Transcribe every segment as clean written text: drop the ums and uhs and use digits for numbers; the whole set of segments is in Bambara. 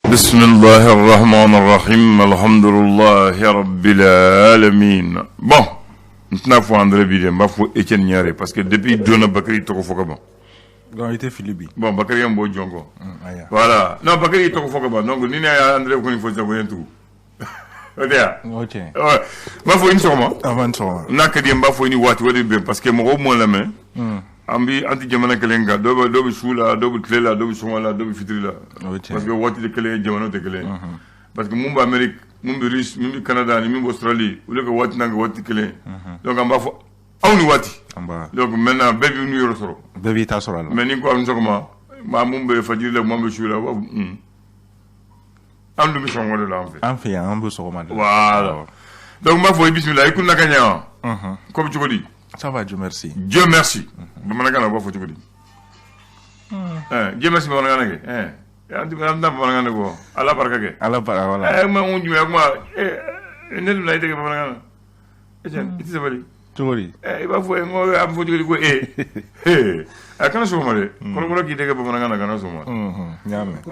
بسم الله الرحمن الرحيم الحمد لله رب العالمين. Bon, maintenant faut André Bidem, bah faut Etienne Niaré parce que depuis Dona Bakary toko foka bon. Quand il était Philippe. Bon, Bakary en bo jongo. Voilà. Non, Bakary toko foka bon. Donc ni na André ko ni faut savoir tout. Odia. OK. Ouais. Bah faut une sûrement. Avant ça. Na ka dem bah faut ni wati wadi bien parce que mo mo la main. Ambi anti jamana kelenga dobe sula dobe klela dobe somala dobe fitrila parce que wati de kele jamana de kele parce que mumba Amérique mumba Russe mumba Canada ni mumba Australie ou le wati nanga wati kele donc amba fo awni wati donc maintenant bébé nu yoro soro bébé ta soro mais ni ko am sokoma ma mumba fajir la mumba sula wa am du mission wala la en fait un peu sokoma voilà donc ma fo bismillah ikun nakanya comme tu dis. Ça va, Dieu merci. Dieu merci. Bamanagana ba fotu ko di. Dieu merci bamanagana ke. Anti bamanagana bamanagana ko. Ala baraka ke. Ala baraka wala. Ma unju me ma ne lu lay tege bamanagana. Iti sabali. Tori. Ba fo ngo am fotu ko kana so mare. Kono kono ki tege bamanagana kana so mare. Nyame.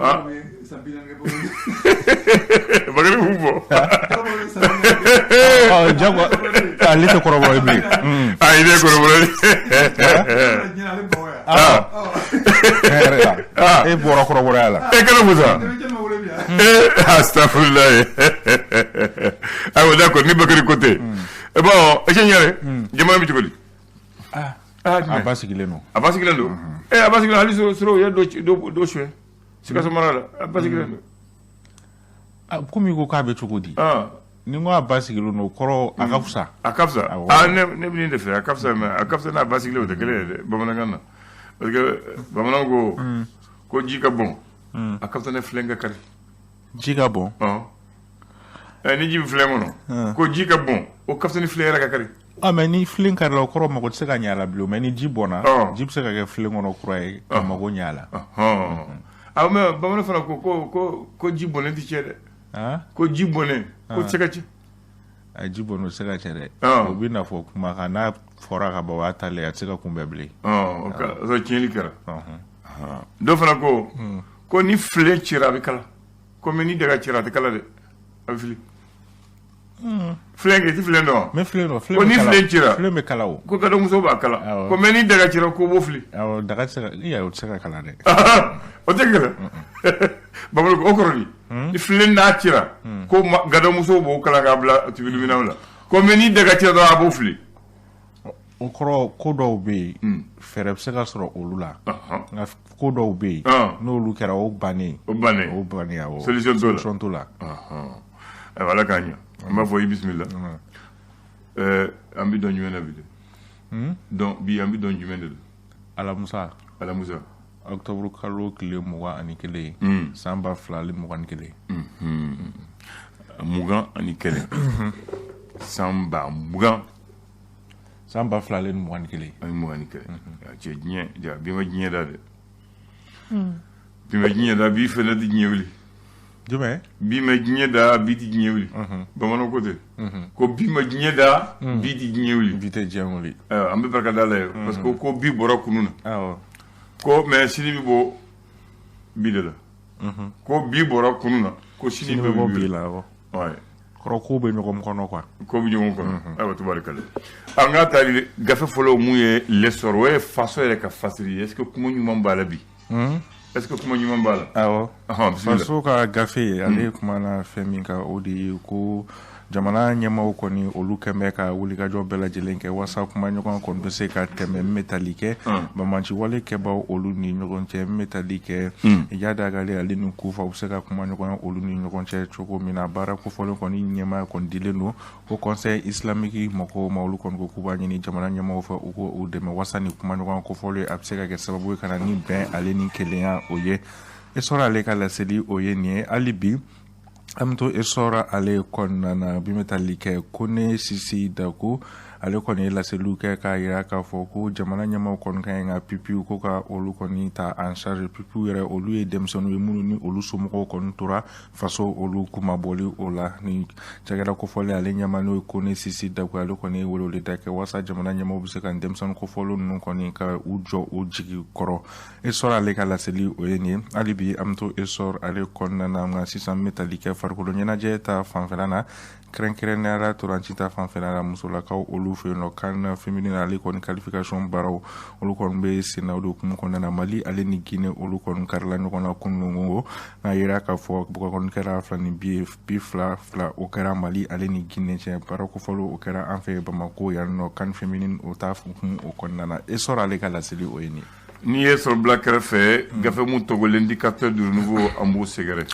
Bagari hubo. Jago alite korobore bi. Ide korobore. Bora korobore ala. Kana musa. Astaghfirullah. Ah d'accord, ni Bakari côté. Bon, ingénieur, jamana mi tukoli. Abasigile no. Abasigile no. Abasigile hali soro ya do shwe. Sika somara abasigile no. Komi ko ka be chukudi. Ni ngo abasigile no koro akafusa. Akafusa. Ne bi ni fe akafusa na abasigile o de kele bamananga. Parce que bamanango ko jika bon. Akafusa ne flenga kari. Jika bon. Ni jibi flengo no. Ko jika bon. O kafusa ni flera ka kari. Mais ni fling kari la koro mako tseka nyala blo mais ni jibona. Jib seka ke flengo no kroy mako nyala. Mais bamananga fana ko jibone di chede. Ko jibone ko tsekachi jibono seka chere obina fo kuma kana fora ka bawa tale atseka kumbebli so cheli kara do fana ko ni flechira bikala ko meni daga chira de kala de afili flenge ti flendo me flendo ko ni flechira fleme kala o ko kado muso ba kala ko meni daga chira ko bofli daga seka iya o seka kala de o tegala babal ko okoroni ni filen na tira ko gado muso bo kala gabla tibilu minawla ko meni daga tira do abo fili okoro ko do be fere se ka soro olula na ko do be no lu kera o bani awo solution to la wala kanya ma fo bismillah ambi don jumena bide donc bi ambi don jumena ala musa octobre kalo kile muga ani kele samba flali muga ani kele muga ani kele samba flali muga ani kele ani muga ani kele je nye ja bi ma nye da de bi ma nye da bi fena di nyewli jume bi ma nye da bi di nyewli ba mano ko de ko bi ma nye da bi di nyewli bi te jemoli ambe barka dala parce que ko bi bora kununa ko mais sini bi bo bidela ko bi bora kununa ko sini bi bo bila ouais ko be nyogom kono quoi ko bi nyogom kono awa tubarkala anga tali gafe folo muye lesor we faso ele ka fasiri est ce que kuma nyuma mbala bi est ce que kuma nyuma mbala bismillah faso ka gafe ale kuma na feminka odi ko jamana nyama ko ni olu kembe ka wuli ka job bela jelenke wasa kuma nyokon kon be se ka teme metalike ba manchi wale ke ba olu ni nyokon che metalike ya daga le ali nu ku fa se ka kuma nyokon olu ni nyokon che choko mina bara ko folo kon ni nyama kon dileno ko conseil islamique moko mawlu kon ko kuba ni jamana nyama fa ko o de me wasa ni kuma nyokon ko folo abseka ke sababu kana ni ben ali ni kelea oye e sora le ka la seli oye ni alibi amto esora ale konna na bimetalike kone sisi dako ale kɔni laseliw kɛ k'a yira k'a fɔ ko jamana ɲɛmaw kɔni ka ɲi ka pipiw ko ka olu kɔni ta en charge. Pipiw yɛrɛ olu ye denmisɛnninw ye minnu ni olu somɔgɔw kɔni tora faso olu kumabɔli o la. Ni cakɛda kofɔli ale ɲɛma n'o ye Kone Sisi Dagu ale kɔni ye weleweleda kɛ walasa jamana ɲɛmaw bɛ se ka denmisɛnnin kofɔliw ninnu kɔni ka u jɔ o jigi kɔrɔ. Esɔr ale ka laseli o ye nin ye. Hali bi an bɛ to Esɔr ale kɔnɔna na nka sisan n bɛ tali kɛ farikolo ɲɛnajɛ ta fanfɛla na kɛrɛnkɛrɛnnenya toranci ta fanfɛla la musolakaw olu fɛ yen nɔ kan féminine ale kɔni qualification baaraw olu kɔni bɛ sen na o de hukumu kɔnɔna na. Mali ale ni Guinée olu kɔni karila ɲɔgɔn na kununko n'a yira k'a fɔ kɔni kɛra fila ni bi fila o kɛra Mali ale ni Guinée cɛ baara kofɔli o kɛra an fɛ Bamako yan nɔ kan féminine o ta hukumu o kɔnɔna na. Esɔr ale ka laseli o ye nin ye. N'i ye sɔrɔ bila kɛrɛfɛ gafe mun tɔgɔ l'indicateur du renouveau an b'o sɛgɛrɛ.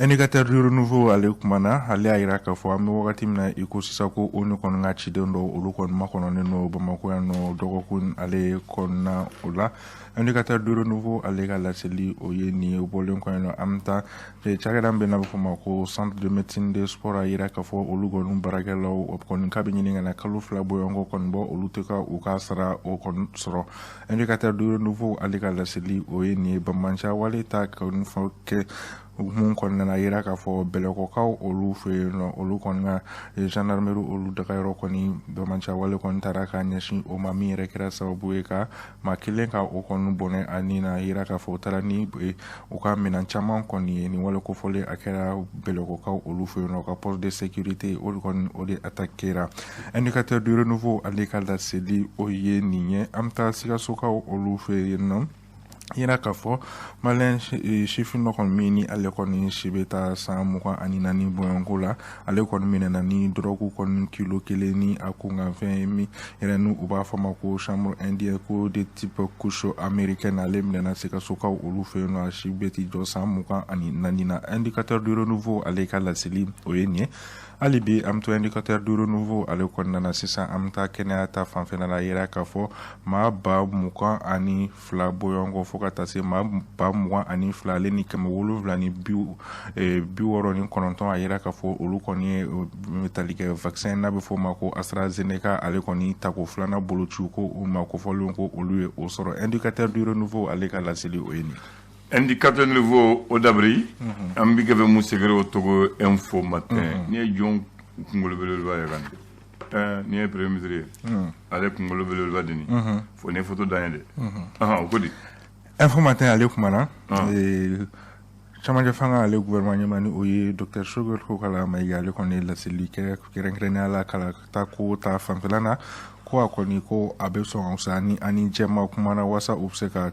Indicateur du renouveau ale kumana ale y'a yira k'a fɔ an bɛ wagati min na i ko sisan ko o ni kɔni ka ciden dɔ olu kɔni makɔnɔnen n'o Bamako yan nɔ dɔgɔkun ale kɔnɔna o la. Indicateur du renouveau ale ka laseli o ye nin ye o bɔlen kɔ yen nɔ an bɛ taa cakɛda min bɛ n'a bɛ fɔ ma ko centre de médecine de sport a yira k'a fɔ olu kɔni baarakɛlaw kɔni k'a bɛ ɲini ka na kalo 2 bɔɲɔgɔnko kɔni bɔ olu tɛ ka u ka sara o kɔni sɔrɔ. Indicateur du renouveau ale ka laseli o ye nin ye Bamanan wale ta kɔni fɔ kɛ mun kɔnɔna na yira k'a fɔ bɛlɛkɔkaw olu fɛ yen nɔ olu kɔni ka gendarmerie olu dagayɔrɔ kɔni Bamanan wale kɔni taara k'a ɲɛsin o ma min yɛrɛ kɛra sababu ye ka maa kelen ka o kɔni bɔnɛ a ni na yira k'a fɔ o taara ni u ka minɛn caman kɔni ye nin wale kofɔli a kɛra bɛlɛkɔkaw olu fɛ yen nɔ ka poste de sécurité olu kɔni o de attaquera. Indicateur du renouveau ale ka laseli o ye nin ye an bɛ taa Sikasokaw olu fɛ yen nɔ yira k'a fɔ maliyɛn sifin dɔ kɔni min ni ale kɔni si bɛ taa san 24 bɔɲɔgɔnko la ale kɔni minɛna ni dɔrɔgu kɔni kilo 1 ni a kunkanfɛn ye min yɛrɛ ni u b'a fɔ ma ko chambre indien ko de type couche américaine ale minɛna Sikasokaw olu fɛ yen nɔ a si bɛ ti jɔ san 24 na. Indicateur du renouveau ale ka laseli o ye nin ye. Hali bi an bɛ to indicateur du renouveau ale kɔnɔna na sisan an bɛ taa kɛnɛya ta fanfɛla la yira k'a fɔ maa 22 bɔɲɔgɔnko fo ka taa se maa 22 ale ni 769 a yira k'a fɔ olu kɔni ye tali kɛ vaccin n'a bɛ fɔ o ma ko AstraZeneca ale kɔni tako 2nan bolociw ko u ma kofɔlenw ko olu ye o sɔrɔ. Indicateur du renouveau ale ka laseli o ye nin. Indicateur nouveau o dabri an bɛ gafe mun sɛgɛrɛ o tɔgɔ info matin n'i ye jɔn kunkolo belebeleba ye kan n'i ye premier ministre ye ale kunkolo belebeleba de nin fo ni photo d'an ye dɛ o ko di. Info matin ale kumana camancɛ fanga ale gouvernement ɲɛma ni o ye Dr Choguel Kokala Mayiga ale kɔni laseli kɛ kɛrɛnkɛrɛnnenya la kala ta ko ta fanfɛla na ko a kɔni ko a bɛ sɔn sa ni ani jɛma kumana wasa u bɛ se ka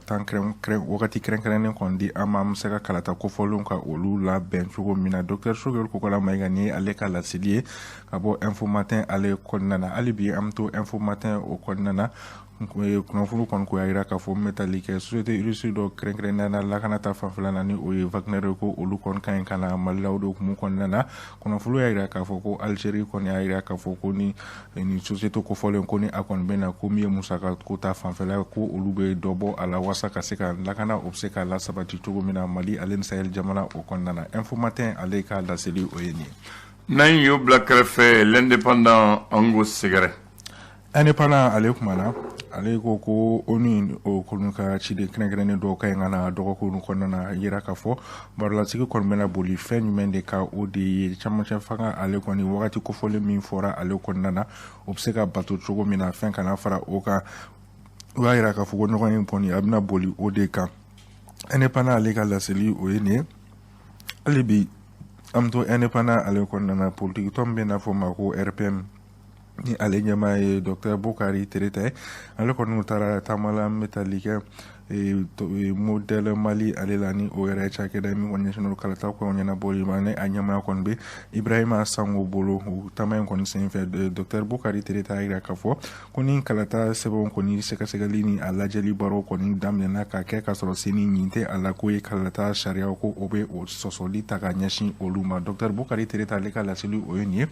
wagati kɛrɛnkɛrɛnnen kɔni di an ma an bɛ se ka kalata kofɔlenw ka olu labɛn cogo min na. Dr Choguel Kokala Mayiga ni ale ka laseli ye ka bɔ Info Matin ale kɔnɔna na. Hali bi an bɛ to Info Matin o kɔnɔna na kunnafoni kɔni ko y'a yira k'a fɔ n bɛ tali kɛ société russe dɔ kɛrɛnkɛrɛnnenya la lakana ta fanfɛla na ni o ye Wagner ko olu kɔni ka ɲi ka na Mali la o de hukumu kɔnɔna na. Kunnafoni y'a yira k'a fɔ ko Algérie kɔni y'a yira k'a fɔ ko ni société kofɔlen ko ni a kɔni bɛ na ko min ye musaka ko ta fanfɛla ko olu bɛ dɔ bɔ a la wasa ka se ka lakana o bɛ se ka lasabati cogo min na Mali ale ni Sahel jamana o kɔnɔna na. Info Matin ale ka laseli o ye nin ye. N'an y'o bila kɛrɛfɛ l'indépendant an k'o sɛgɛrɛ. Indépendant ale kumana ale ko ko ONU o kɔni ka ciden kɛrɛnkɛrɛnnen dɔw ka ɲi ka na dɔgɔkun kɔnɔna na yira k'a fɔ barolasigi kɔni bɛna boli fɛn jumɛn de ka o de ye camancɛ fanga ale kɔni wagati kofɔlen min fɔra ale kɔnɔna na o bɛ se ka bato cogo min na fɛn kana fara o kan o y'a yira k'a fɔ ko ɲɔgɔn in kɔni a bɛna boli o de kan. Indépendant ale ka laseli o ye nin ye. Hali bi an bɛ to indépendant ale kɔnɔna na politique tɔn bɛ n'a fɔ ma ko RPM ni ale ɲɛmaa ye Dr Bukari Tereta ale kɔni taara taamala n bɛ tali kɛ modèle Mali ale la ni o yɛrɛ cakɛda min kɔni ɲɛsinnen kalata ko ɲɛnabɔli ma ne a ɲɛmaa kɔni bɛ Ibrahima Sango bolo o taama in kɔni senfɛ Dr Bukari Tereta yira k'a fɔ ko ni kalata sɛbɛnw kɔni sɛgɛsɛgɛli ni a lajɛli baaraw kɔni daminɛna ka kɛ k'a sɔrɔ seni ɲin tɛ a la ko ye kalata sariyaw ko o bɛ o sɔsɔli ta ka ɲɛsin olu ma. Dr Bukari Tereta ale ka laseli o ye nin ye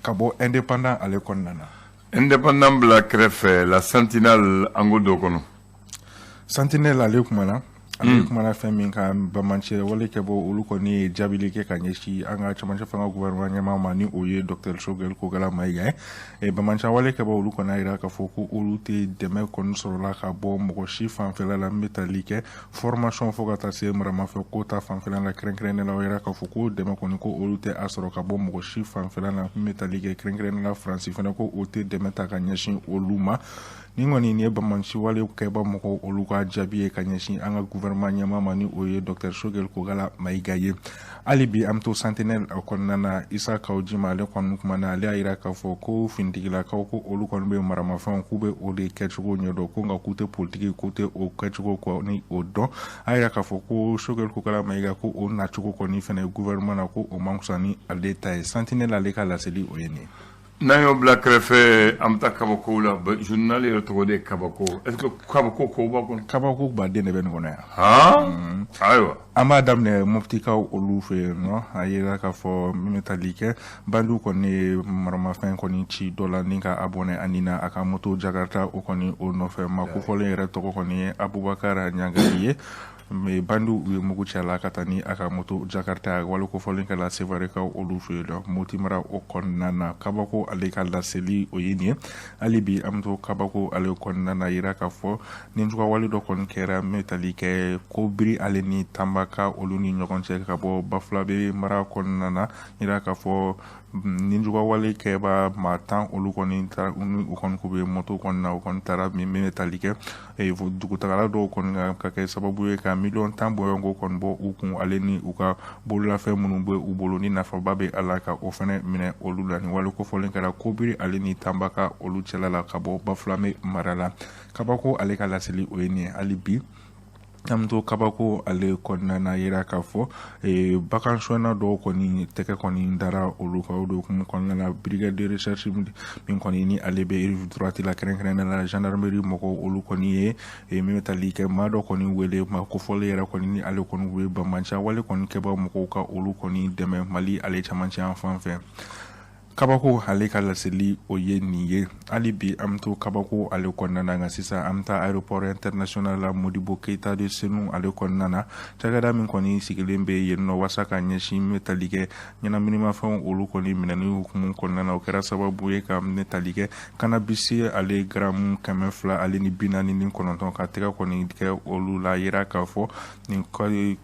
ka bɔ indépendant ale kɔnɔna na. Indépendant bila kɛrɛfɛ la sentinelle an ko dɔ kɔnɔ. Sentinelle ale kumana ale kuma na fɛn min kan bamancɛ wale kɛ bɔ olu kɔni jaabili kɛ ka ɲɛsi an ka camancɛ fanga gouvernement ɲɛmaa ma ni o ye Dr Choguel Kogala Mayiga ye bamancɛ wale kɛ bɔ olu kɔni a yira k'a fɔ ko olu tɛ dɛmɛ kɔni sɔrɔla ka bɔ mɔgɔ si fanfɛla la min bɛ tali kɛ formation fo ka taa se maramafɛ ko ta fanfɛla la kɛrɛnkɛrɛnnen la o yira k'a fɔ ko dɛmɛ kɔni ko olu tɛ a sɔrɔ ka bɔ mɔgɔ si fanfɛla la min bɛ tali kɛ kɛrɛnkɛrɛnnen la Faransi fana ko o tɛ dɛmɛ ta ka ɲɛsin olu ma ni kɔni nin ye bamancɛ wale kɛba mɔgɔ olu ka jaabi ye ka ɲɛsin an ka gouvernement ɲɛmaa ma ni o ye Dr Choguel Kogala Mayiga ye hali bi an bɛ to sentinelle kɔnɔna na Isa Kawujima ale kɔni kumana ale y'a yira k'a fɔ ko finitigilakaw ko olu kɔni bɛ maramafɛnw k'u bɛ o de kɛcogo ɲɛdɔn ko nka k'u tɛ politiki k'u tɛ o kɛcogo kɔni o dɔn a yira k'a fɔ ko Choguel Kogala Mayiga ko o nacogo kɔni fana gouvernement na ko o man fisa ni ale ta ye sentinelle ale ka laseli o ye nin ye. N'an y'o bila kɛrɛfɛ an bɛ taa kabakow la journal yɛrɛ tɔgɔ de kabako est-ce que kabako kow b'a kɔnɔ kabako baden de bɛ nin kɔnɔ yan ayiwa an b'a daminɛ mufutikaw olu fɛ yen nɔ a yira k'a fɔ min bɛ tali kɛ bandiw kɔni ye maramafɛn kɔni ci dɔ la ni ka abɔnɛ ani na a ka moto jakarta o kɔni o nɔfɛ ma kofɔlen yɛrɛ tɔgɔ kɔni ye Abubakar Ɲangali ye bandiw ye mugu cɛ la ka taa ni a ka moto jakarta wale kofɔlen kɛla sevarekaw olu fɛ yen nɔ moti mara o kɔnɔna na kabako ale ka laseli o ye nin ye hali bi an bɛ to kabako ale kɔnɔna na yira k'a fɔ ni juguya wale dɔ kɔni kɛra min bɛ tali kɛ ko biri ale ni Tanbaka olu ni ɲɔgɔn cɛ ka bɔ Bafulabe mara kɔnɔna na yira k'a fɔ ni juguya wale kɛba maa 10 olu kɔni taara u kɔni k'u bɛ moto kɔni na u kɔni taara min bɛ tali kɛ dugutagala dɔw kɔni ka kɛ sababu ye ka miliyɔn 10 bɔɲɔgɔnko kɔni bɔ u kun ale ni u ka bololafɛn minnu bɛ u bolo ni nafaba bɛ a la ka o fana minɛ olu la ni wale kofɔlen kɛra kobiri ale ni Tanbaka olu cɛla la ka bɔ Bafulabe mara la kabako ale ka laseli o ye nin ye hali bi an bɛ to kabako ale kɔnɔna na yira k'a fɔ bagan suɲɛna dɔw kɔni tɛgɛ kɔni dara olu ka o dokumu kɔnɔna na brigade de recherche min kɔni ni ale bɛ rive droite la kɛrɛnkɛrɛnnen la gendarmerie mɔgɔw olu kɔni ye min bɛ tali kɛ maa dɔ kɔni wele ma kofɔlen yɛrɛ kɔni ni ale kɔni bɛ bamancɛ wale kɔni kɛbaa mɔgɔw ka olu kɔni dɛmɛ Mali ale camancɛ yan fan fɛ kabako ale ka laseli o ye nin ye hali bi an bɛ to kabako ale kɔnɔna na nka sisan an bɛ taa aéroport international la Modibo Keita de Senu ale kɔnɔna na cakɛda min kɔni sigilen bɛ yen nɔ walasa ka ɲɛsin min bɛ tali kɛ ɲɛnaminimafɛnw olu kɔni minɛni hukumu kɔnɔna na o kɛra sababu ye ka min tali kɛ cannabis ale garamu 200 ale ni 49 ka tɛgɛ kɔni kɛ olu la yira k'a fɔ nin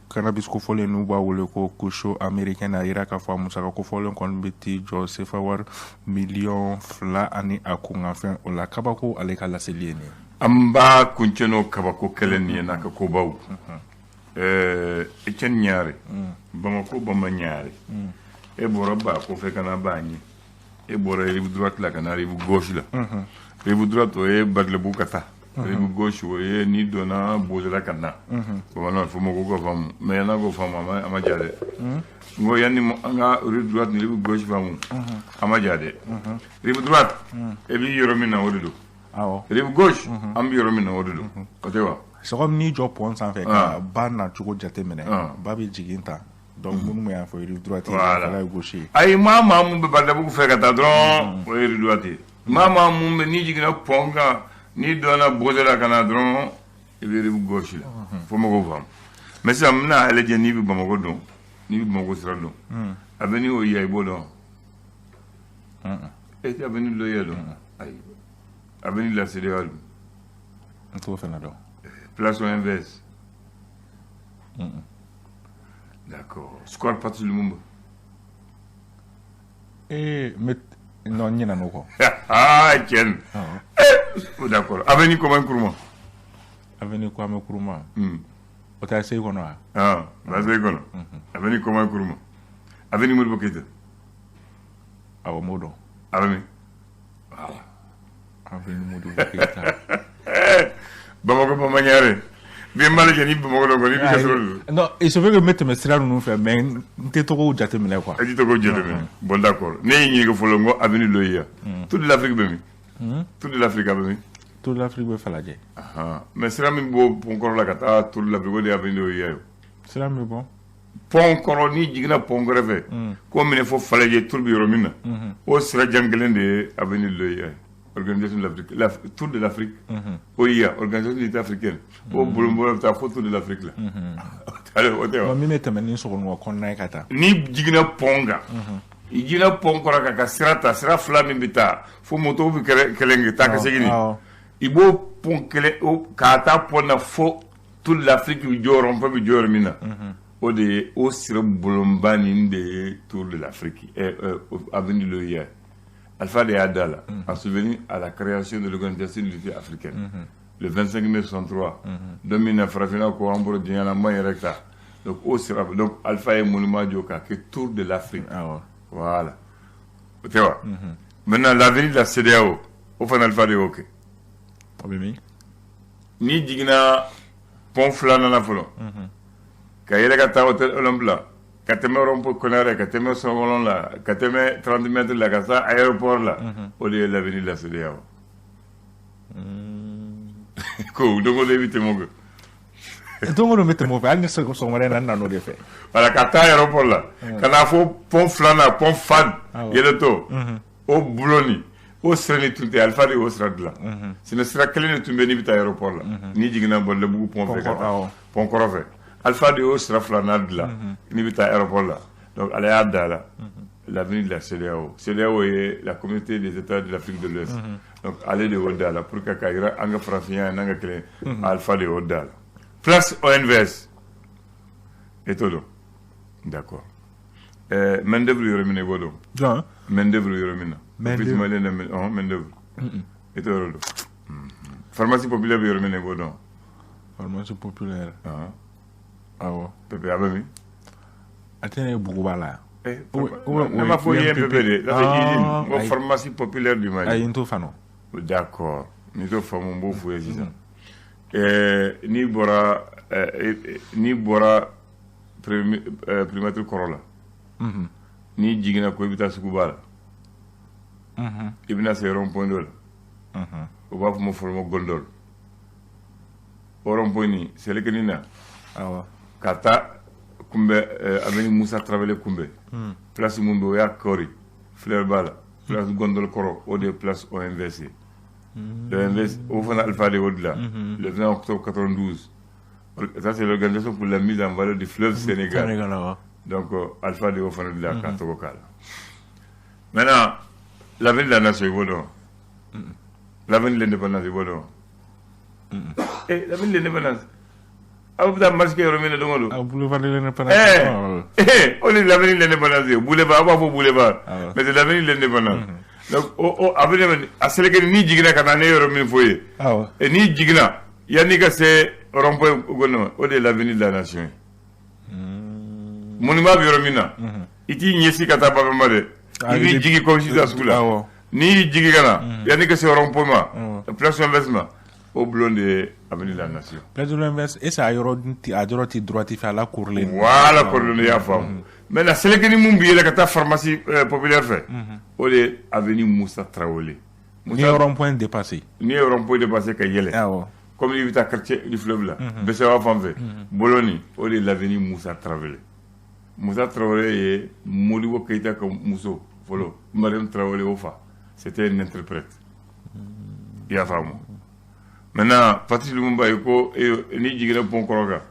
cannabis kofɔlen n'u b'a wele ko kusho américaine a yira k'a fɔ a musaka kofɔlen kɔni bɛ ti jɔ sefa wari miliyɔn 2 ani a kunkanfɛn o la kabako ale ka laseli ye nin an b'a kuncɛ n'o kabako kɛlɛ nin ye n'a ka kobaw Etienne Ɲare Bamako Bama Ɲare e bɔra ba kɔfɛ ka na ba ɲɛ e bɔra rive droite la ka na rive gauche la rive droite o ye Badlebu ka taa rive gauche o ye ni donna Bozala ka na bamanan fo mɔgɔw ka faamu mais yan'a ko faamu a ma diya dɛ ngo yanni an ka rive droite ni rive gauche faamu a ma diya dɛ rive droite e b'i yɔrɔ min na o de don rive gauche an bɛ yɔrɔ min na o de don o tɛ wa sɔgɔm ni jɔ pont sanfɛ ka ba nacogo jateminɛ ba bɛ jigin ta donc minnu bɛ yan fɔ rive droite ye gauche ye ayi maa mun bɛ Badalabugu fɛ ka taa dɔrɔn o ye rive droite ye maa mun bɛ n'i jiginna pont kan n'i donna Bozala ka na dɔrɔn i bɛ rive gauche la fo mɔgɔw faamu mais sisan n bɛna a lajɛ n'i bɛ Bamako dɔn n'i bɛ Bamako sira dɔn a bɛ ni o ye i b'o dɔn e tɛ a bɛ ni loyer dɔn ayi a bɛ ni la CEDEAO dɔn n t'o fana dɔn place inverse d'accord square parti lumumba mais non ɲina n'o kɔ tiɲɛ d'accord avenue Kwame Nkrumah avenue Kwame Nkrumah o tɛ Segu kɔnɔ wa ba Segu kɔnɔ avenue Kwame Nkrumah avenue Modibo Keita awɔ m'o dɔn avenue voilà avenue Modibo Keita Bamako Bama Ɲare bien mal que ni Bamako dɔn kɔni i bɛ kɛ sɔrɔ non il se fait que n bɛ tɛmɛ sira ninnu fɛ mais n tɛ tɔgɔw jateminɛ quoi i tɛ tɔgɔw jateminɛ bon d'accord ne y'i ɲininka fɔlɔ n ko avenue Loya toute l'Afrique bɛ min toute l'Afrique a bɛ min toute l'Afrique bɛ Falajɛ mais sira min bɔ pont kɔrɔ la ka taa toute l'Afrique o de ye avenue Loya ye sira min bɔ pont kɔrɔ n'i jiginna pont kɛrɛfɛ k'o minɛ fo Falajɛ turu bɛ yɔrɔ min na o sira jan kelen de ye avenue Loya ye organisation de l'Afrique, tour de l'Afrique. OIA, organisation de l'État africaine. Au boulot, tu as fait tour de l'Afrique là. Ni jigina ponga. Igina pongora kaka sira fla min bita. Fo moto bi kelenge ta kasegini. Ibo pon kele o kata pona fo toute l'Afrique bi joron pa bi jormina. O de o sira bolombani de tour de l'Afrique avenue l'OIA. Alpha de Adala, en souvenir à la création de l'Organisation de l'Unité africaine. Le 25 mai 63, 2009, Rafina Kouambro Diana Moyerekta. Donc, Alpha est monument du qui tour de l'Afrique. Voilà. Tu vois. Maintenant, l'avenir de la CDAO, au fin Alpha de Hockey. Ni Digna Pont Flanana Folon. Kayelekata Hôtel Olympia. Kateme rompo konare, kateme songolon la, kateme 30 mètres la, kata aéroport la, au lieu de l'avenir de la CEDEAO. Ko, donc on évite mon gars. Donc on met mon gars, il ne se consomme rien dans nos défaits. Voilà, kata aéroport la, kana fo pont flana, pont fan, yeleto, au bouloni, au sreni tout est alpha de au srad la. Ce ne sera que le tumbé ni bita aéroport la, ni digna bon le bout pont fait kata, pont corofé. Alpha de haut sera flanade là, ni bita aéroport là. Donc, à la l'avenir de la CEDEAO. CEDEAO est la communauté des États de l'Afrique de l'Ouest. Donc, aller de Oda là, pour que Kaira, Anga Francien, Nanga Clé, Alpha de Oda là. Place ONVS. Et tout. D'accord. Mendevre Yoremine Godo. Mendevre Yoremine. Mendevre. Et tout. Pharmacie populaire Yoremine Godo. Pharmacie populaire. Awo. Pepe abami. Atene Bougouala. On m'a fouillé un peu de. La pharmacie populaire du Mali. Ayinto Fano. D'accord. Nous avons fait un beau fouillé. Ni bora primature Corolla. Ni jigina ko ibita sukubala. Ibina se rond-point de là. On va me former gondole. Au rond-point ni, c'est le Kenina. Kata kumbe aveni Moussa Travelé kumbe place mumbe oya kori fleur bala place gondol koro au de place OMVC l'OMVC au fond Alpha de Odla le 20 octobre 92 ça c'est l'organisation pour la mise en valeur du fleuve Sénégal donc Alpha de Odla de la Katokokala maintenant l'avenir de la nation est bon l'avenir de l'indépendance est bon et l'avenir de l'indépendance abu da masque yoromine dongolo boulevard de l'indépendance on est l'avenir de l'indépendance boulevard aba boulevard mais c'est l'avenir de l'indépendance donc avenir a seleke ni jigina kana ne yoromine foye et ni jigina yani ka se rompoy gouvernement o de l'avenir de la nation monument yoromina iti nyesi kata baba mare ibi jigi comme si ça soula ni jigi kana yani ka se rompoy ma place investissement au blond de avenir de la nation. Place de l'Invest, et ça a yoroti droiti fait la courline. Voilà, courline, ya femme. Mais la sélection mumbi, la cata pharmacie populaire fait. Au de avenir Moussa Traoré. Ni au rond-point dépassé. Ni au rond-point dépassé qu'à Yele. Comme il est à quartier du fleuve là. Bessawa Fanvé. Bologna, au de l'avenir Moussa Traoré. Moussa Traoré est Molibo Keita comme Mousso. Voilà. Mariam Traoré Ofa. C'était un interprète. Ya femme. Maintenant, Patrice Lumumba, ni jigina pon koroga,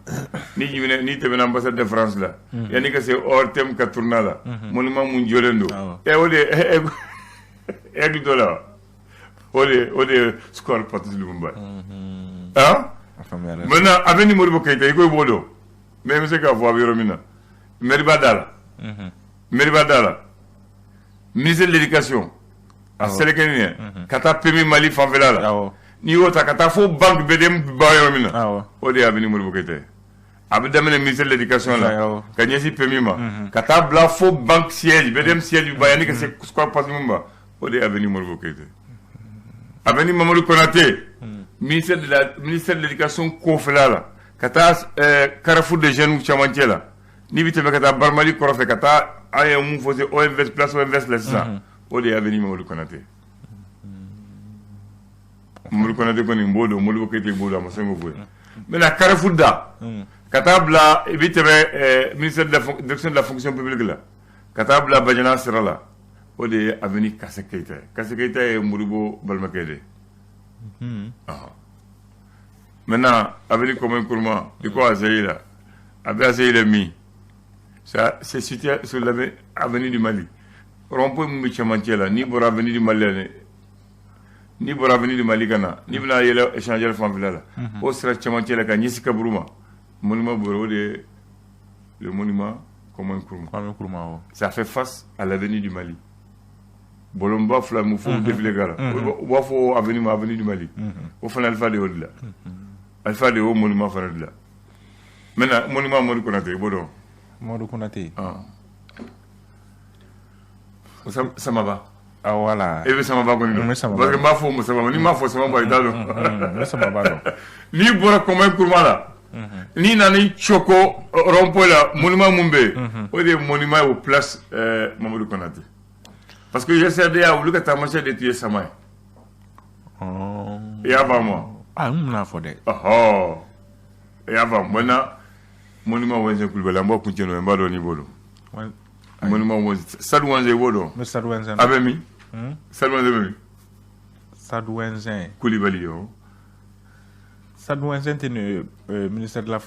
ni tebe l'ambassade de France là, yani que c'est hors thème ka tourna là, monument mundiolendo. Et aigle dollar, ode score Patrice Lumumba. Hein? Maintenant, avec Moribo Keita, il faut bodo, mais monsieur ka voir Viromina, Meribadala, ministre de l'éducation, à Sélékenien, kata permis Mali favela là. Ni wota kata fo banque bedem bayo mina o de abini mo bokete abdamene ministère de l'éducation là kanyesi permis kata bla fo banque siège bedem siège bayani que c'est quoi pas mumba o de abini mo bokete abini Mamadou Konaté ministère de l'éducation ko fela kata Carrefour de jeunes chamantier là ni vite kata Barmali Korofe kata ay mu fose OMVS place OMVS là ça o de abini Mamadou Konaté Moulou Konaté koni mbodo Moulou Keita mbodo amasengo fwe mais la Carrefour da katabla vite ministère de la direction de la fonction publique là katabla Badiana sera là o de ye avenue Kase Keita ye. Kase Keita ye Modibo balimakɛ de ye. Maintenant avenue Kwame Nkrumah i ko Azayi la a bɛ Azayi la min ça c'est situé sur l'avenue du Mali rond-point min bɛ cɛmancɛ la n'i bɔra avenue du Mali la n'i bɔra avenue du Mali ka na n'i bɛna yɛlɛ échangeur fanfɛla la o sira cɛmancɛ la ka ɲɛsin kaburu ma monument bɔra o de ye le monument Kwame Nkrumah. Ça fait face à l'avenue du Mali. Bolomba fila mu fo défilé gara o b'a fɔ avenue du Mali o fana Alpha de y'o de la Alpha de y'o monument fana de la maintenant monument Modi Konate i b'o dɔn Modi Konate Samaba voilà e bɛ Samaba kɔni dɔn parce que n b'a fɔ mo Samaba n'i m'a fɔ Samaba i t'a dɔn Samaba dɔn n'i bɔra Kwame Nkrumah la n'i nana i cɔkɔ rond-point la monument mun bɛ yen o de ye monument ye o place Mamadou Konate parce que GCRDA olu ka taamasiyɛn de tun ye sama ye i y'a faamu wa n bɛna fɔ dɛ i y'a faamu maintenant monument Wɛnzɛn Kulibali an b'o kuncɛ n'o ye n b'a dɔn n'i b'o dɔn monument Wɛnzɛn Sadu Wɛnzɛn i b'o dɔn Sadu Wɛnzɛn a bɛ min Sadu Wɛnzɛn bɛ min Sadu Wɛnzɛn Kulibali Sadu Wɛnzɛn tɛ ministère de la